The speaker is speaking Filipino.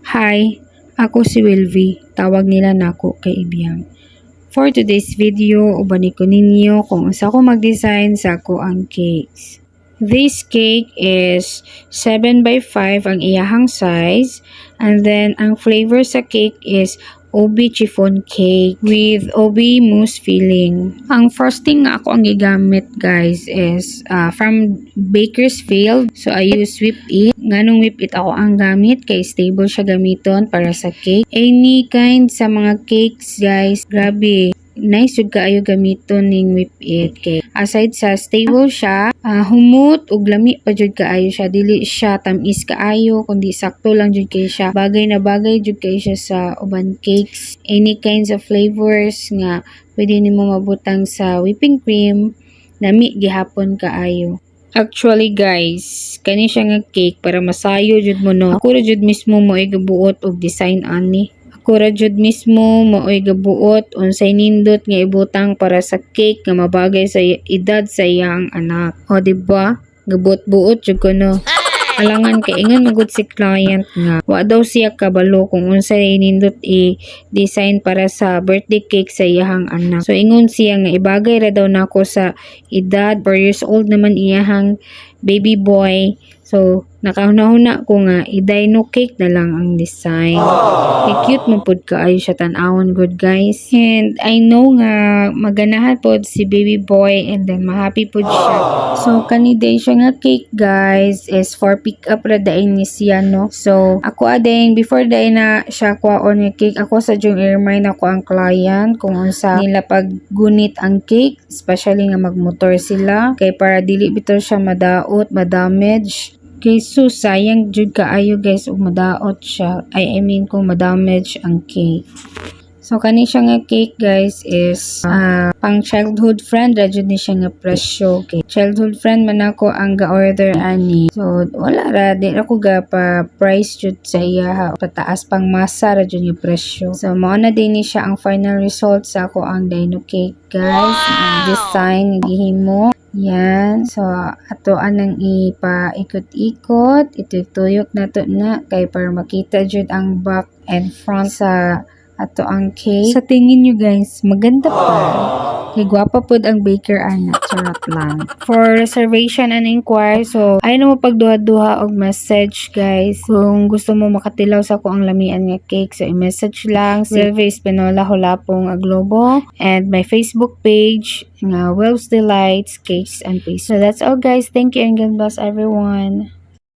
Hi, ako si Wilvy. Tawag nila nako kay Ibiyang. For today's video, ubani ko ninyo kung asa ko mag-design sa ako ang cakes. This cake is 7 by 5 ang iyahang size, and then ang flavor sa cake is Obi chiffon cake with Obi mousse filling. Ang frosting nga ako ang gigamit guys is from Bakersfield. So I use whip it. Nganong whip it ako ang gamit kay stable siya gamiton para sa cake. Any kind sa mga cakes guys, grabe. Nice jud kaayo gamiton ning whip it kay aside sa stable siya, humot ug lami pa jud kaayo siya, dili siya tamis kaayo kundi sakto lang jud kay siya, bagay na bagay jud kay siya sa uban cakes. Any kinds of flavors nga pwede nimo mabutang sa whipping cream, lami gihapon kaayo. Actually guys, kani siya nga cake para masayo jud mo no. Ako ra jud mismo mo igabuot og design ani. Kura jud mismo maoy gabuot unsay nindot nga ibutang para sa cake nga mabagay sa edad sa iyang anak. O diba? Gabuot-buot jud ko no. Alangan kay ingon magud si client nga wa daw siya kabalo kung unsay nindot i-design para sa birthday cake sa iyang anak. So ingon siya nga ibagay ra daw nako sa edad, 4 years old naman iyahang baby boy. So nakahuna-huna ko nga i-dino cake na lang ang design. Kay cute mo pud kaayo siya tan-awon good guys. And I know nga maganahan pod si baby boy and then ma-happy pod siya. So kani day siya nga cake guys is for pick up ra dain ni siya no. So ako ading before day na siya kwaon nga cake, ako sa jung i-remind ako ang client kung unsa nila paggunit ang cake, especially nga magmotor sila kay para dili bitaw siya madaot, madamage. Kay sus, sayang jud kaayo guys ug madaot siya. I mean kung madamage ang cake. So kani siya nga cake guys is pang childhood friend ra jud ni siya nga presyo. Okay. Childhood friend man ako ang ga-order ani. So wala ra di ra ko ga pa price jud sa iya ha. Pataas pang masa ra jud yung presyo. So mao na din ni siya ang final result sa ako ang dino cake guys. Ang design gihimo. Yan. So, ato anang ipa-ikot-ikot. Ituyok na to na kay para makita jud ang back and front sa ato ang cake. Sa tingin nyo guys, maganda pa. Kay gwapa pod ang baker ana. Charot lang. For reservation and inquire, so ay na mo pagduha-duha og message guys. Kung gusto mo makatilaw sa ko ang lamian nga cake, so i-message lang Silvia Espinola Hulapong Aglobo and my Facebook page nga Will's Delights Cakes and Pastries. So that's all guys. Thank you and God bless everyone.